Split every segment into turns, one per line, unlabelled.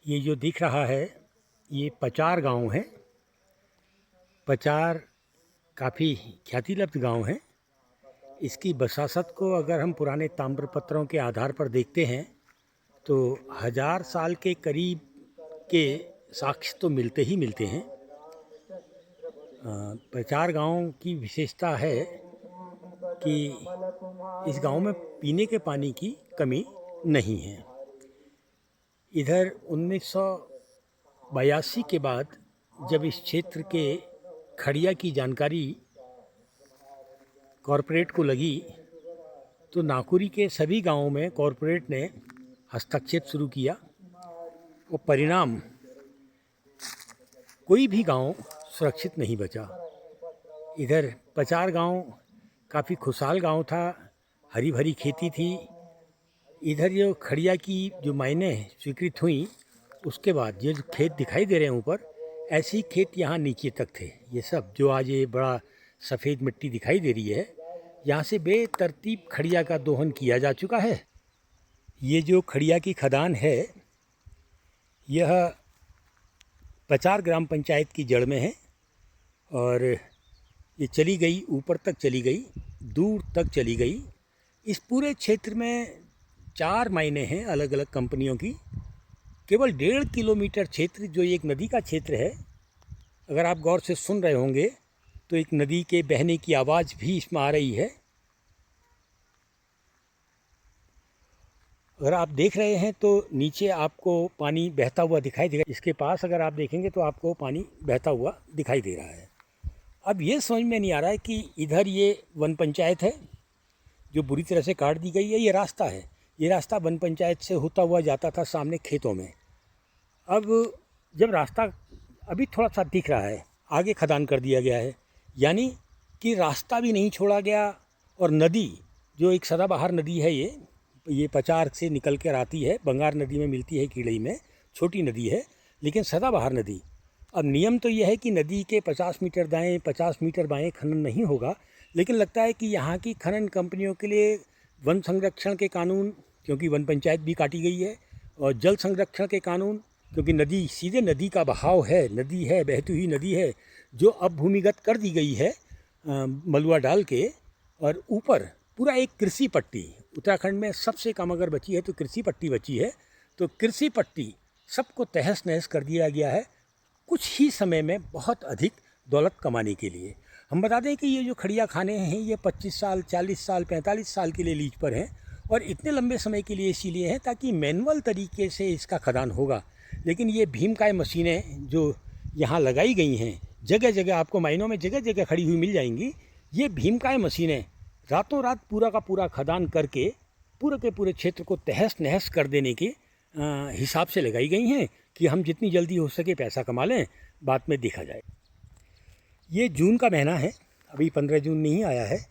ये जो दिख रहा है ये पचार गांव है। पचार काफ़ी ख्यातिलब्ध गांव है। इसकी बसासत को अगर हम पुराने ताम्रपत्रों के आधार पर देखते हैं तो 1000 साल के करीब के साक्ष्य तो मिलते ही मिलते हैं। पचार गांव की विशेषता है कि इस गांव में पीने के पानी की कमी नहीं है। इधर 1982 के बाद जब इस क्षेत्र के खड़िया की जानकारी कॉरपोरेट को लगी तो नाकुरी के सभी गांवों में कॉरपोरेट ने हस्तक्षेप शुरू किया और परिणाम कोई भी गांव सुरक्षित नहीं बचा। इधर पचार गांव काफ़ी खुशहाल गांव था, हरी भरी खेती थी। इधर जो खड़िया की जो मायने स्वीकृत हुई उसके बाद ये जो खेत दिखाई दे रहे हैं ऊपर, ऐसी खेत यहाँ नीचे तक थे। ये सब जो आज ये बड़ा सफ़ेद मिट्टी दिखाई दे रही है, यहाँ से बेतरतीब खड़िया का दोहन किया जा चुका है। ये जो खड़िया की खदान है यह पचार ग्राम पंचायत की जड़ में है और ये चली गई ऊपर तक, चली गई दूर तक चली गई। इस पूरे क्षेत्र में 4 मायने हैं अलग अलग कंपनियों की। केवल 1.5 किलोमीटर क्षेत्र जो एक नदी का क्षेत्र है, अगर आप गौर से सुन रहे होंगे तो एक नदी के बहने की आवाज़ भी इसमें आ रही है। अगर आप देख रहे हैं तो नीचे आपको पानी बहता हुआ दिखाई देगा। इसके पास अगर आप देखेंगे तो आपको पानी बहता हुआ दिखाई दे रहा है। अब ये समझ में नहीं आ रहा है कि इधर ये वन पंचायत है जो बुरी तरह से काट दी गई है, ये रास्ता है। ये रास्ता वन पंचायत से होता हुआ जाता था सामने खेतों में। अब जब रास्ता अभी थोड़ा सा दिख रहा है, आगे खदान कर दिया गया है, यानी कि रास्ता भी नहीं छोड़ा गया। और नदी जो एक सदाबहार नदी है, ये पचार से निकल कर आती है, बंगार नदी में मिलती है, कीड़ई में, छोटी नदी है लेकिन सदाबहार नदी। अब नियम तो यह है कि नदी के 50 मीटर दाएं 50 मीटर बाएं खनन नहीं होगा, लेकिन लगता है कि यहाँ की खनन कंपनियों के लिए वन संरक्षण के कानून, क्योंकि वन पंचायत भी काटी गई है, और जल संरक्षण के कानून, क्योंकि नदी सीधे नदी का बहाव है, नदी है, बहती हुई नदी है जो अब भूमिगत कर दी गई है मलुआ डाल के। और ऊपर पूरा एक कृषि पट्टी, उत्तराखंड में सबसे कम अगर बची है तो कृषि पट्टी बची है। तो कृषि पट्टी सबको तहस नहस कर दिया गया है कुछ ही समय में बहुत अधिक दौलत कमाने के लिए। हम बता दें कि ये जो खड़िया खाने हैं ये 25 साल 40 साल 45 साल के लिए लीज पर हैं, और इतने लंबे समय के लिए इसीलिए हैं ताकि मैनुअल तरीके से इसका खदान होगा। लेकिन ये भीमकाय मशीनें जो यहाँ लगाई गई हैं, जगह जगह आपको माइनों में जगह जगह खड़ी हुई मिल जाएंगी। ये भीमकाय मशीनें रातों रात पूरा का पूरा खदान करके पूरे के पूरे क्षेत्र को तहस नहस कर देने के हिसाब से लगाई गई हैं कि हम जितनी जल्दी हो सके पैसा कमा लें, बाद में देखा जाए। ये जून का महीना है, अभी 15 जून नहीं आया है,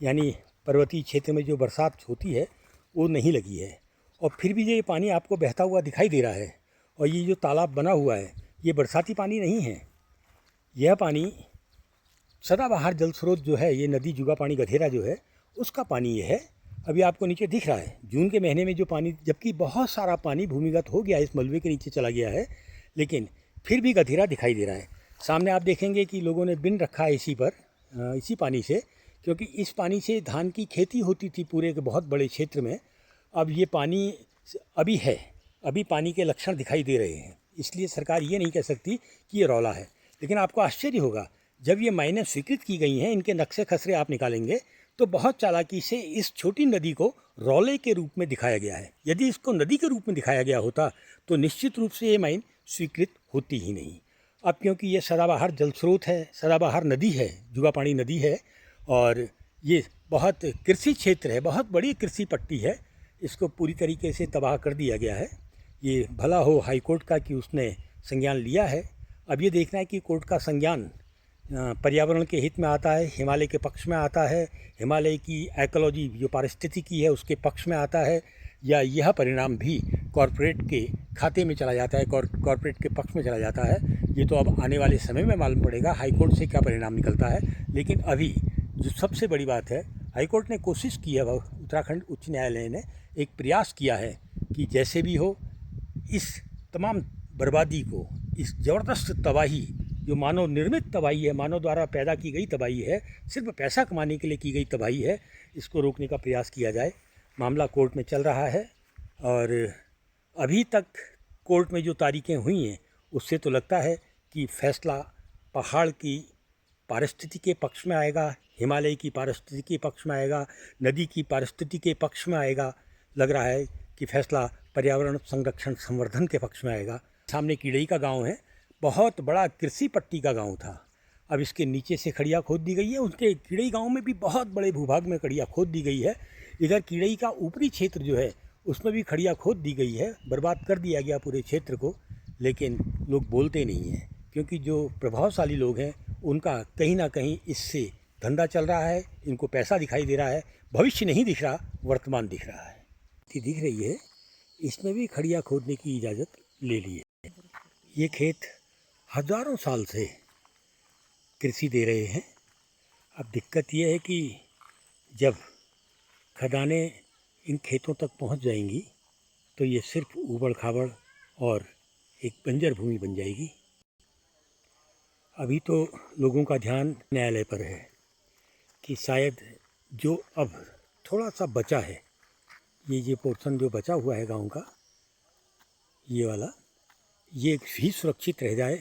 यानी पर्वतीय क्षेत्र में जो बरसात होती है वो नहीं लगी है। और फिर भी ये पानी आपको बहता हुआ दिखाई दे रहा है। और ये जो तालाब बना हुआ है ये बरसाती पानी नहीं है, यह पानी सदाबहार जल स्रोत जो है, ये नदी जुगा पानी गधेरा जो है उसका पानी ये है। अभी आपको नीचे दिख रहा है जून के महीने में जो पानी, जबकि बहुत सारा पानी भूमिगत हो गया, इस मलबे के नीचे चला गया है, लेकिन फिर भी गधेरा दिखाई दे रहा है। सामने आप देखेंगे कि लोगों ने बिन रखा है इसी पानी से, क्योंकि इस पानी से धान की खेती होती थी पूरे के बहुत बड़े क्षेत्र में। अब ये पानी अभी पानी के लक्षण दिखाई दे रहे हैं, इसलिए सरकार ये नहीं कह सकती कि ये रौला है। लेकिन आपको आश्चर्य होगा, जब ये मायने स्वीकृत की गई हैं, इनके नक्शे खसरे आप निकालेंगे तो बहुत चालाकी से इस छोटी नदी को रौले के रूप में दिखाया गया है। यदि इसको नदी के रूप में दिखाया गया होता तो निश्चित रूप से ये माइन स्वीकृत होती ही नहीं। अब क्योंकि ये सदाबहार जल स्रोत है, सदाबहार नदी है, जुगापानी नदी है, और ये बहुत कृषि क्षेत्र है, बहुत बड़ी कृषि पट्टी है, इसको पूरी तरीके से तबाह कर दिया गया है। ये भला हो हाई कोर्ट का कि उसने संज्ञान लिया है। अब ये देखना है कि कोर्ट का संज्ञान पर्यावरण के हित में आता है, हिमालय के पक्ष में आता है, हिमालय की इकोलॉजी जो पारिस्थितिकी है उसके पक्ष में आता है, या यह परिणाम भी कॉरपोरेट के खाते में चला जाता है, कॉरपोरेट के पक्ष में चला जाता है। ये तो अब आने वाले समय में मालूम पड़ेगा हाईकोर्ट से क्या परिणाम निकलता है। लेकिन अभी जो सबसे बड़ी बात है, हाईकोर्ट ने कोशिश की है, उत्तराखंड उच्च न्यायालय ने एक प्रयास किया है कि जैसे भी हो इस तमाम बर्बादी को, इस ज़बरदस्त तबाही जो मानव निर्मित तबाही है, मानव द्वारा पैदा की गई तबाही है, सिर्फ पैसा कमाने के लिए की गई तबाही है, इसको रोकने का प्रयास किया जाए। मामला कोर्ट में चल रहा है और अभी तक कोर्ट में जो तारीखें हुई हैं उससे तो लगता है कि फैसला पहाड़ की पारिस्थिति के पक्ष में आएगा, हिमालय की पारिस्थिति के पक्ष में आएगा, नदी की पारिस्थिति के पक्ष में आएगा। लग रहा है कि फैसला पर्यावरण संरक्षण संवर्धन के पक्ष में आएगा। सामने कीड़ई का गांव है, बहुत बड़ा कृषि पट्टी का गांव था, अब इसके नीचे से खड़िया खोद दी गई है। उसके कीड़ई गांव में भी बहुत बड़े भूभाग में खड़िया खोद दी गई है। इधर कीड़ई का ऊपरी क्षेत्र जो है उसमें भी खड़िया खोद दी गई है, बर्बाद कर दिया गया पूरे क्षेत्र को। लेकिन लोग बोलते नहीं हैं, क्योंकि जो प्रभावशाली लोग हैं उनका कहीं ना कहीं इससे धंधा चल रहा है, इनको पैसा दिखाई दे रहा है, भविष्य नहीं दिख रहा, वर्तमान दिख रहा है। दिख रही है, इसमें भी खड़िया खोदने की इजाज़त ले ली है। ये खेत हज़ारों साल से कृषि दे रहे हैं। अब दिक्कत ये है कि जब खदानें इन खेतों तक पहुंच जाएंगी तो ये सिर्फ ऊबड़ खाबड़ और एक बंजर भूमि बन जाएगी। अभी तो लोगों का ध्यान न्यायालय पर है कि शायद जो अब थोड़ा सा बचा है, ये पोर्शन जो बचा हुआ है गांव का, ये वाला, ये भी सुरक्षित रह जाए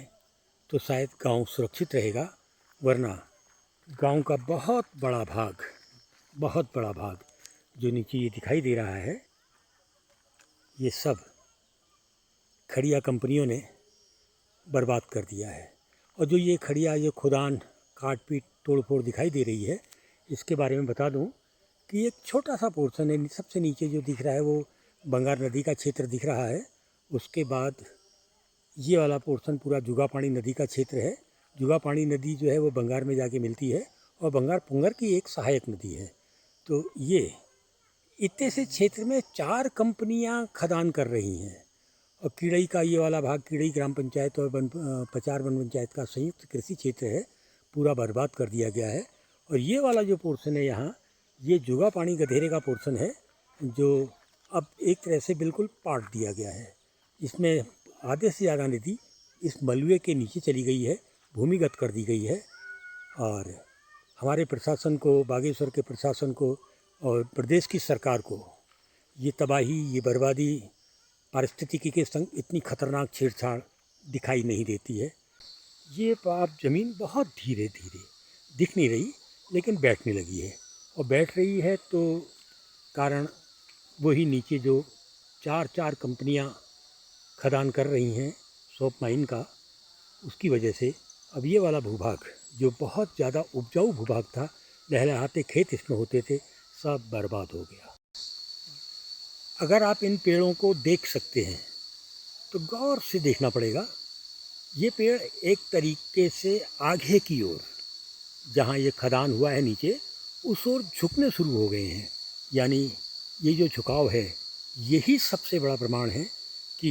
तो शायद गांव सुरक्षित रहेगा। वरना गांव का बहुत बड़ा भाग जो नीचे ये दिखाई दे रहा है, ये सब खड़िया कंपनियों ने बर्बाद कर दिया है। और जो ये खड़िया, ये खुदान, काट पीट तोड़ फोड़ दिखाई दे रही है, इसके बारे में बता दूं कि एक छोटा सा पोर्शन है। सबसे नीचे जो दिख रहा है वो बंगार नदी का क्षेत्र दिख रहा है। उसके बाद ये वाला पोर्शन पूरा जुगापाणी नदी का क्षेत्र है। जुगापाणी नदी जो है वो बंगार में जाके मिलती है और बंगार पुंगर की एक सहायक नदी है। तो ये इतने से क्षेत्र में 4 कंपनियां खदान कर रही हैं। और कीड़ई का ये वाला भाग, कीड़ई ग्राम पंचायत और पचार वन पंचायत का संयुक्त कृषि क्षेत्र है, पूरा बर्बाद कर दिया गया है। और ये वाला जो पोर्शन है यहाँ, ये जुगापाणी गधेरे का पोर्शन है, जो अब एक तरह से बिल्कुल पाट दिया गया है। इसमें आधे से ज़्यादा नदी इस मलबे के नीचे चली गई है, भूमिगत कर दी गई है। और हमारे प्रशासन को, बागेश्वर के प्रशासन को और प्रदेश की सरकार को ये तबाही, ये बर्बादी, पारिस्थितिकी के संग इतनी खतरनाक छेड़छाड़ दिखाई नहीं देती है। ये आप ज़मीन बहुत धीरे धीरे दिख नहीं रही, लेकिन बैठने लगी है। और बैठ रही है तो कारण वही नीचे जो 4 कंपनियां खदान कर रही हैं सोप माइन का, उसकी वजह से अब ये वाला भूभाग जो बहुत ज़्यादा उपजाऊ भूभाग था, लहलहाते खेत इसमें होते थे, सब बर्बाद हो गया। अगर आप इन पेड़ों को देख सकते हैं तो गौर से देखना पड़ेगा। ये पेड़ एक तरीके से आगे की ओर, जहाँ ये खदान हुआ है नीचे, उस ओर झुकने शुरू हो गए हैं। यानी ये जो झुकाव है, यही सबसे बड़ा प्रमाण है कि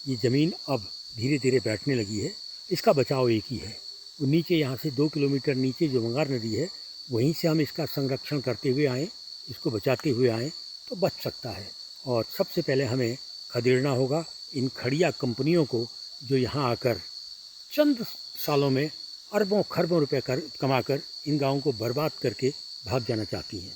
ये ज़मीन अब धीरे धीरे बैठने लगी है। इसका बचाव एक ही है, वो नीचे यहाँ से 2 किलोमीटर नीचे जो बंगार नदी है, वहीं से हम इसका संरक्षण करते हुए आएँ, इसको बचाते हुए आएँ तो बच सकता है। और सबसे पहले हमें खदेड़ना होगा इन खड़िया कंपनियों को, जो यहाँ आकर चंद सालों में अरबों खरबों रुपए कमाकर इन गाँवों को बर्बाद करके भाग जाना चाहती हैं।